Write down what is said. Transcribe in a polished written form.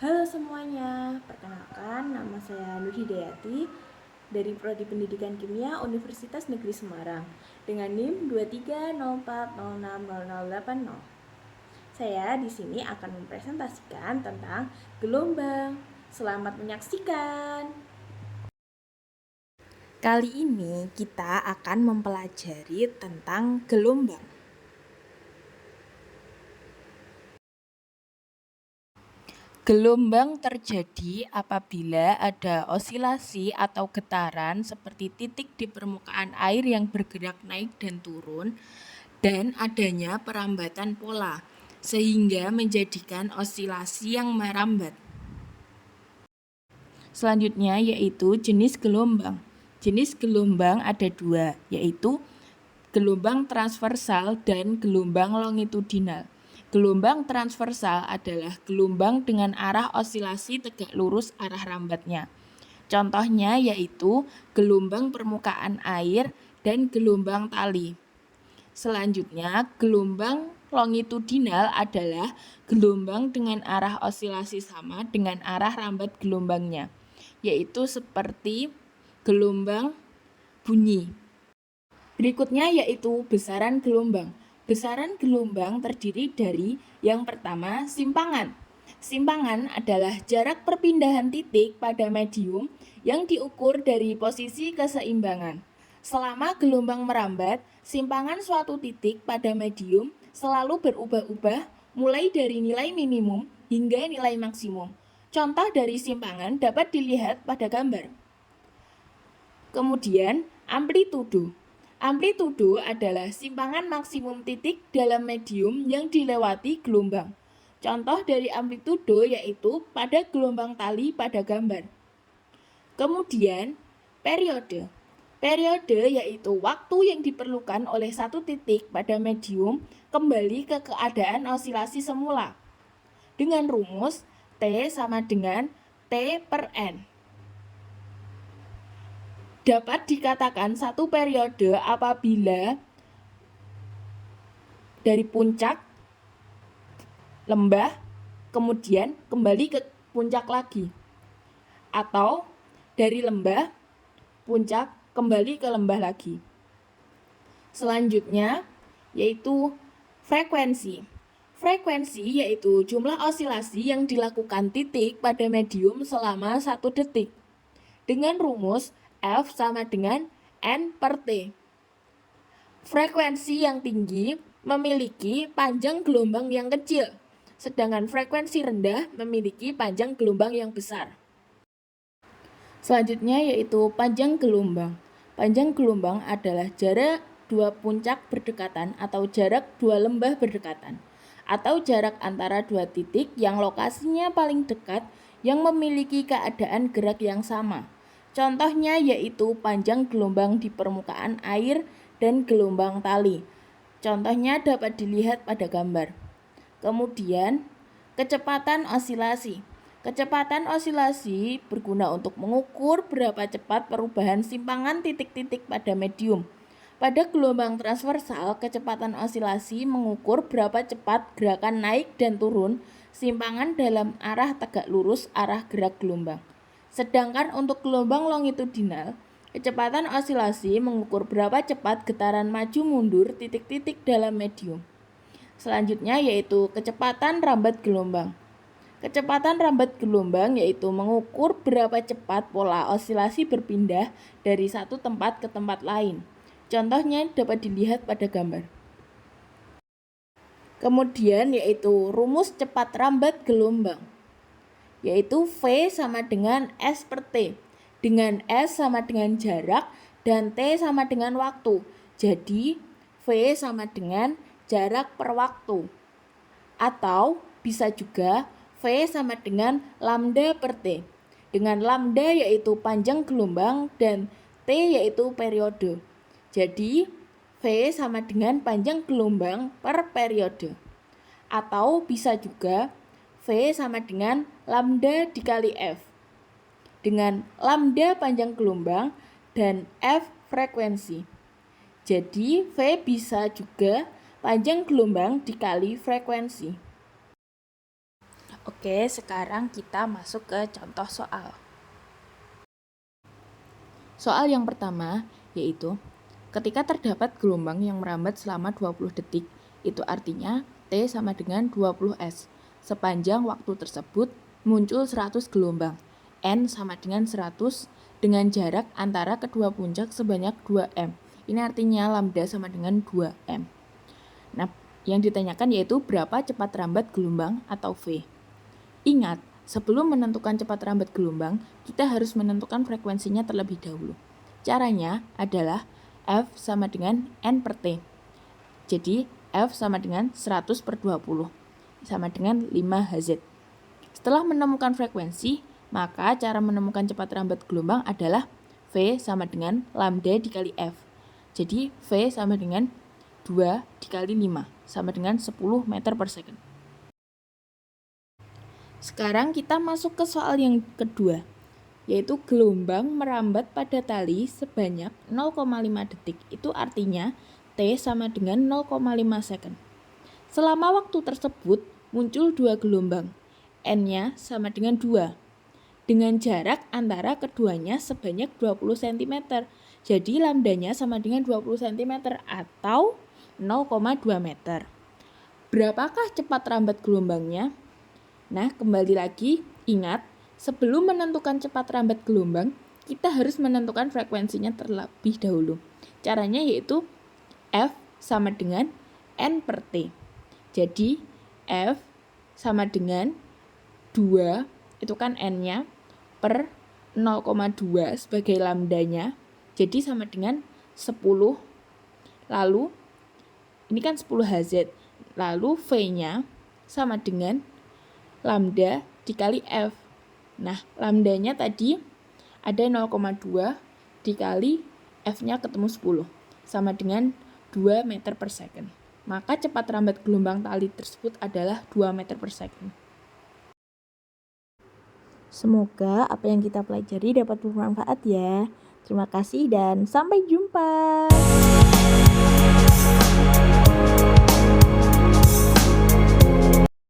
Halo semuanya, perkenalkan nama saya Nur Hidayati dari Prodi Pendidikan Kimia Universitas Negeri Semarang dengan NIM 2304060080. Saya di sini akan mempresentasikan tentang gelombang. Selamat menyaksikan. Kali ini kita akan mempelajari tentang gelombang. Gelombang terjadi apabila ada osilasi atau getaran seperti titik di permukaan air yang bergerak naik dan turun, dan adanya perambatan pola, sehingga menjadikan osilasi yang merambat. Selanjutnya yaitu jenis gelombang. Jenis gelombang ada dua, yaitu gelombang transversal dan gelombang longitudinal. Gelombang transversal adalah gelombang dengan arah osilasi tegak lurus arah rambatnya. Contohnya yaitu gelombang permukaan air dan gelombang tali. Selanjutnya, gelombang longitudinal adalah gelombang dengan arah osilasi sama dengan arah rambat gelombangnya, yaitu seperti gelombang bunyi. Berikutnya yaitu besaran gelombang. Besaran gelombang terdiri dari yang pertama, simpangan. Simpangan adalah jarak perpindahan titik pada medium yang diukur dari posisi keseimbangan. Selama gelombang merambat, simpangan suatu titik pada medium selalu berubah-ubah mulai dari nilai minimum hingga nilai maksimum. Contoh dari simpangan dapat dilihat pada gambar. Kemudian, amplitudo. Amplitudo adalah simpangan maksimum titik dalam medium yang dilewati gelombang. Contoh dari amplitudo yaitu pada gelombang tali pada gambar. Kemudian, periode. Periode yaitu waktu yang diperlukan oleh satu titik pada medium kembali ke keadaan osilasi semula. Dengan rumus T sama dengan T per N. Dapat dikatakan satu periode apabila dari puncak lembah kemudian kembali ke puncak lagi, atau dari lembah puncak kembali ke lembah lagi. Selanjutnya yaitu frekuensi. Frekuensi yaitu jumlah osilasi yang dilakukan titik pada medium selama 1 detik dengan rumus F sama dengan N per T. Frekuensi yang tinggi memiliki panjang gelombang yang kecil, sedangkan frekuensi rendah memiliki panjang gelombang yang besar. Selanjutnya yaitu panjang gelombang. Panjang gelombang adalah jarak dua puncak berdekatan atau jarak dua lembah berdekatan, atau jarak antara dua titik yang lokasinya paling dekat yang memiliki keadaan gerak yang sama. Contohnya yaitu panjang gelombang di permukaan air dan gelombang tali. Contohnya dapat dilihat pada gambar. Kemudian, kecepatan osilasi. Kecepatan osilasi berguna untuk mengukur berapa cepat perubahan simpangan titik-titik pada medium. Pada gelombang transversal, kecepatan osilasi mengukur berapa cepat gerakan naik dan turun simpangan dalam arah tegak lurus arah gerak gelombang. Sedangkan untuk gelombang longitudinal, kecepatan osilasi mengukur berapa cepat getaran maju mundur titik-titik dalam medium. Selanjutnya yaitu kecepatan rambat gelombang. Kecepatan rambat gelombang yaitu mengukur berapa cepat pola osilasi berpindah dari satu tempat ke tempat lain. Contohnya dapat dilihat pada gambar. Kemudian yaitu rumus cepat rambat gelombang, yaitu V sama dengan S per T, dengan S sama dengan jarak dan T sama dengan waktu. Jadi V sama dengan jarak per waktu. Atau bisa juga V sama dengan lambda per T, dengan lambda yaitu panjang gelombang dan T yaitu periode. Jadi V sama dengan panjang gelombang per periode. Atau bisa juga V sama dengan lambda dikali F, dengan lambda panjang gelombang dan F frekuensi. Jadi V bisa juga panjang gelombang dikali frekuensi. Oke, sekarang kita masuk ke contoh soal. Soal yang pertama yaitu ketika terdapat gelombang yang merambat selama 20 detik, itu artinya T sama dengan 20 S. Sepanjang waktu tersebut muncul 100 gelombang. N sama dengan 100 dengan jarak antara kedua puncak sebanyak 2M. Ini artinya lambda sama dengan 2M. Nah, yang ditanyakan yaitu berapa cepat rambat gelombang atau V. Ingat, sebelum menentukan cepat rambat gelombang, kita harus menentukan frekuensinya terlebih dahulu. Caranya adalah F sama dengan N per T. Jadi, F sama dengan 100 per 20, sama dengan 5 Hz. Setelah menemukan frekuensi, maka cara menemukan cepat rambat gelombang adalah V sama dengan lambda dikali F. Jadi, V sama dengan 2 dikali 5, sama dengan 10 meter per second. Sekarang kita masuk ke soal yang kedua, yaitu gelombang merambat pada tali sebanyak 0,5 detik. Itu artinya T sama dengan 0,5 second. Selama waktu tersebut muncul 2 gelombang, N-nya sama dengan 2, dengan jarak antara keduanya sebanyak 20 cm. Jadi lambdanya sama dengan 20 cm atau 0,2 meter. Berapakah cepat rambat gelombangnya? Nah, kembali lagi, ingat, sebelum menentukan cepat rambat gelombang, kita harus menentukan frekuensinya terlebih dahulu. Caranya yaitu F sama dengan N per T. Jadi, F sama dengan 2, itu kan N-nya, per 0,2 sebagai lambdanya. Jadi, sama dengan 10. Lalu, ini kan 10 Hz. Lalu, V-nya sama dengan lambda dikali F. Nah, lambdanya tadi ada 0,2 dikali F-nya ketemu 10, sama dengan 2 meter per second. Maka cepat rambat gelombang tali tersebut adalah 2 meter per second. Semoga apa yang kita pelajari dapat bermanfaat ya. Terima kasih dan sampai jumpa.